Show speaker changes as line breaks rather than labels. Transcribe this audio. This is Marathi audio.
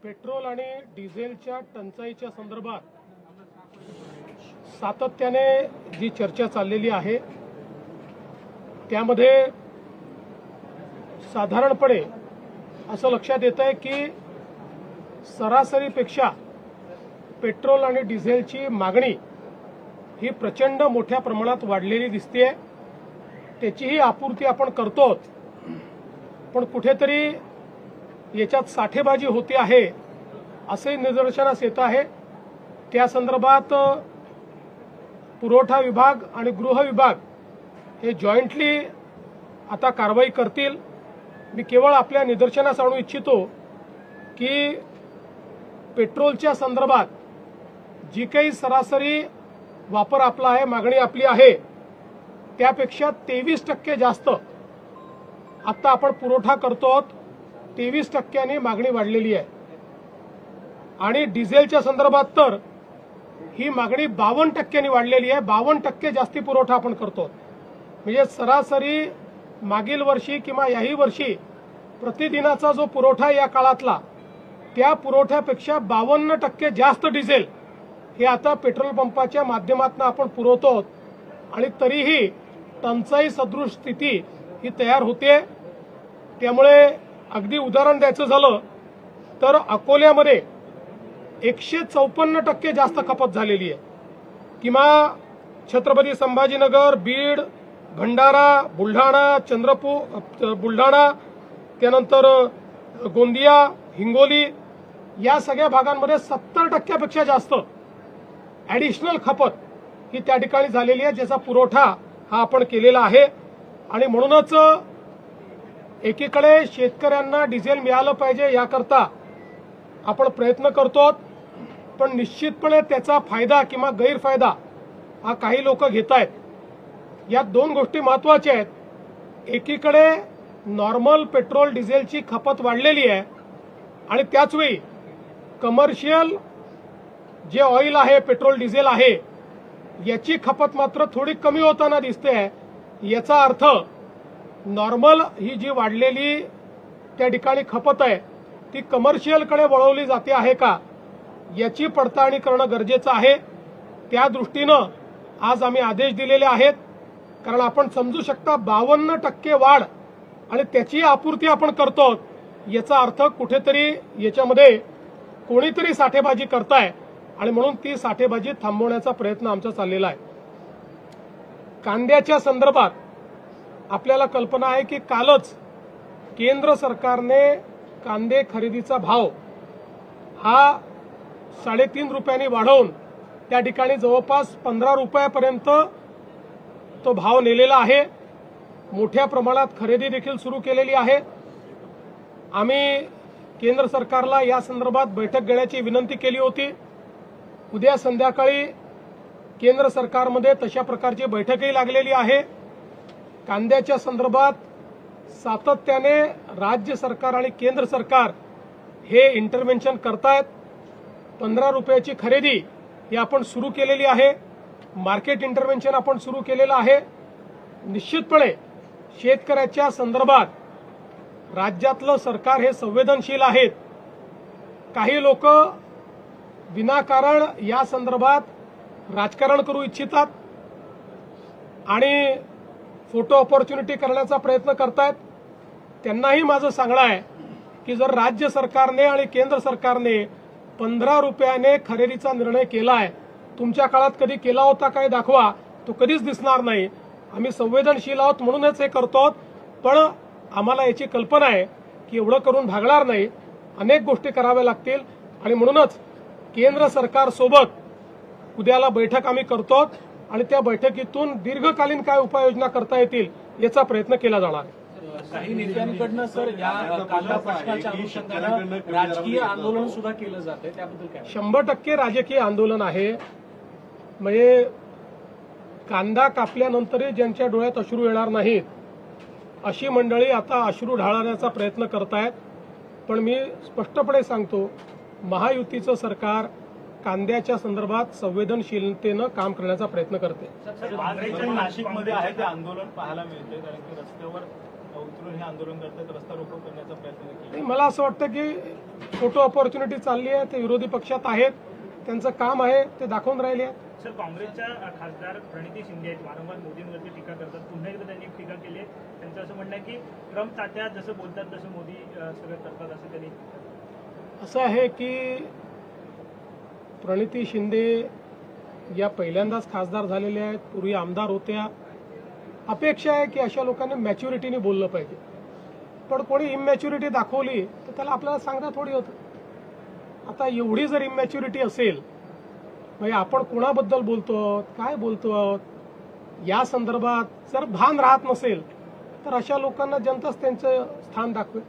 पेट्रोल आणि डिझेलच्या टंचाईच्या संदर्भात सातत्याने जी चर्चा चाललेली आहे त्यामध्ये साधारणपणे असं लक्षात येत आहे की सरासरीपेक्षा पेट्रोल आणि डिझेलची मागणी ही प्रचंड मोठ्या प्रमाणात वाढलेली दिसते। त्याचीही आपूर्ती आपण करतो, पण कुठेतरी याच्यात साठेबाजी होते आहे असे निदर्शनास येत आहे। त्या संदर्भात पुरवठा विभाग आणि गृह विभाग हे जॉईंटली आता कारवाई करतील। मी केवळ आपल्या निदर्शनास आणू इच्छितो की पेट्रोलच्या संदर्भात जी काही सरासरी वापर आपला आहे, मागणी आपली आहे, त्यापेक्षा 23% जास्त आता आपण पुरवठा करतो आहोत। 23% मागणी वाढलेली आहे आणि डिझेलच्या संदर्भात तर ही मागणी 52% वाढलेली आहे। 52% जास्ती पुरवठा आपण करतो। म्हणजे सरासरी मागील वर्षी किंवा याही वर्षी प्रतिदिनाचा जो पुरवठा या काळातला त्या पुरवठ्यापेक्षा 52% जास्त डिझेल हे आता पेट्रोल पंपाच्या माध्यमातून आपण पुरवतो आणि तरीही टंचाई सदृश स्थिती ही तयार होते। त्यामुळे अगदी उदाहरण द्यायचं झालं तर अकोल्यामध्ये 154% जास्त खपत झालेली आहे, किंवा छत्रपती संभाजीनगर, बीड, भंडारा, बुलढाणा, चंद्रपूर, बुलढाणा, त्यानंतर गोंदिया, हिंगोली या सगळ्या भागांमध्ये 70% पेक्षा जास्त ॲडिशनल खपत ही त्या ठिकाणी झालेली आहे, ज्याचा पुरवठा हा आपण केलेला आहे। आणि म्हणूनच एकीकडे शेतकऱ्यांना डिझेल मिळालं पाहिजे याकरता आपण प्रयत्न करतो, पण निश्चितपणे त्याचा फायदा किंवा गैरफायदा हा काही लोक घेत आहेत। या दोन गोष्टी महत्त्वाच्या आहेत। एकीकडे नॉर्मल पेट्रोल डिझेलची खपत वाढलेली आहे आणि त्याचवेळी कमर्शियल जे ऑइल आहे, पेट्रोल डिझेल आहे, याची खपत मात्र थोडी कमी होताना दिसते आहे। याचा अर्थ नॉर्मल ही जी वाढलेली त्या ठिकाणी खपत आहे ती कमर्शियलकडे वळवली जाते आहे का याची पडताळणी करणं गरजेचं आहे। त्या दृष्टीनं आज आम्ही आदेश दिलेले आहेत, कारण आपण समजू शकता 52% वाढ आणि त्याची आपूर्ती आपण करतो, याचा अर्थ कुठेतरी याच्यामध्ये कोणीतरी साठेबाजी करताय आणि म्हणून ती साठेबाजी थांबवण्याचा प्रयत्न आमचा चाललेला आहे। कांद्याच्या संदर्भात आपल्याला कल्पना आहे की कालच केंद्र सरकारने कांदे खरेदीचा भाव हा 3.5 रुपयांनी वाढवून त्या ठिकाणी जवळपास 15 रुपयापर्यंत तो भाव नेलेला आहे। मोठ्या प्रमाणात खरेदी देखील सुरू केलेली आहे। आम्ही केंद्र सरकारला या संदर्भात बैठक घेण्याची विनंती केली होती। उद्या संध्याकाळी केंद्र सरकारमध्ये तशा प्रकारची बैठकही लागलेली आहे। कांद्याच्या संदर्भात सातत्याने राज्य सरकार आणि केंद्र सरकार हे इंटरव्हेन्शन करतायत। 15 रुपयाची खरेदी ही आपण सुरू केलेली आहे। मार्केट इंटरव्हेन्शन आपण सुरू केलेलं आहे। निश्चितपणे शेतकऱ्याच्या संदर्भात राज्यातलं सरकार हे संवेदनशील आहेत। काही लोक विनाकारण या संदर्भात राजकारण करू इच्छितात आणि फोटो ऑपॉर्च्युनिटी करण्याचा प्रयत्न करतायत। त्यांनाही माझं सांगणं आहे की जर राज्य सरकारने आणि केंद्र सरकारने 15 रुपयाने खरेदीचा निर्णय केलाय, तुमच्या काळात कधी केला होता काय दाखवा, तो कधीच दिसणार नाही। आम्ही संवेदनशील आहोत म्हणूनच हे करतो, पण आम्हाला याची कल्पना आहे की एवढं करून भागणार नाही, अनेक गोष्टी कराव्या लागतील आणि म्हणूनच केंद्र सरकारसोबत उद्याला बैठक आम्ही करतो आणि त्या बैठकीतून दीर्घकालीन काय उपाययोजना करता येतील याचा प्रयत्न केला जाणार आहे।
काही नेत्यांकडनं सर या कांदा प्रश्नाच्या अनुषंगाने राजकीय आंदोलन सुद्धा केलं जाते, त्याबद्दल काय?
100% राजकीय आंदोलन आहे। म्हणजे कांदा कापल्यानंतरही ज्यांच्या डोळ्यात अश्रू येणार नाहीत अशी मंडळी आता अश्रू ढाळण्याचा प्रयत्न करतायत। पण मी स्पष्टपणे सांगतो, महायुतीचं सरकार कांद्याच्या संदर्भात संवेदनशीलतेनं काम करण्याचा प्रयत्न करते।
नाशिकमध्ये आहे ते आंदोलन पाहायला मिळते, कारण की रस्त्यावर उतरून हे आंदोलन करतात, रस्ता रोको करण्याचा प्रयत्न केला।
मला असं वाटतं की फोटो ऑपॉर्च्युनिटी चालली आहे, ते विरोधी पक्षात आहेत, त्यांचं काम आहे ते दाखवून राहिले आहेत.
सर, काँग्रेसच्या खासदार प्रणिती शिंदे आहेत, वारंवार मोदींवरती टीका करतात. पुन्हा एकदा त्यांनी एक टीका केली आहे. त्यांचं असं म्हणणं आहे की ट्रम्प तात्या जसं बोलतात तसं मोदी सगळं करतात, असं त्यांनी.
असं आहे की प्रणिती शिंदे या पहिल्यांदाच खासदार झालेल्या आहेत, पूर्वी आमदार होत्या. अपेक्षा आहे की अशा लोकांनी मॅच्युरिटीने बोललं पाहिजे, पण कोणी इमॅच्युरिटी दाखवली तर त्याला आपल्याला सांगणं थोडी होतं. आता एवढी जर इमॅच्युरिटी असेल, म्हणजे आपण कोणाबद्दल बोलतो आहोत, काय बोलतो आहोत, या संदर्भात जर भान राहत नसेल तर अशा लोकांना जनताच त्यांचं स्थान दाखवेल.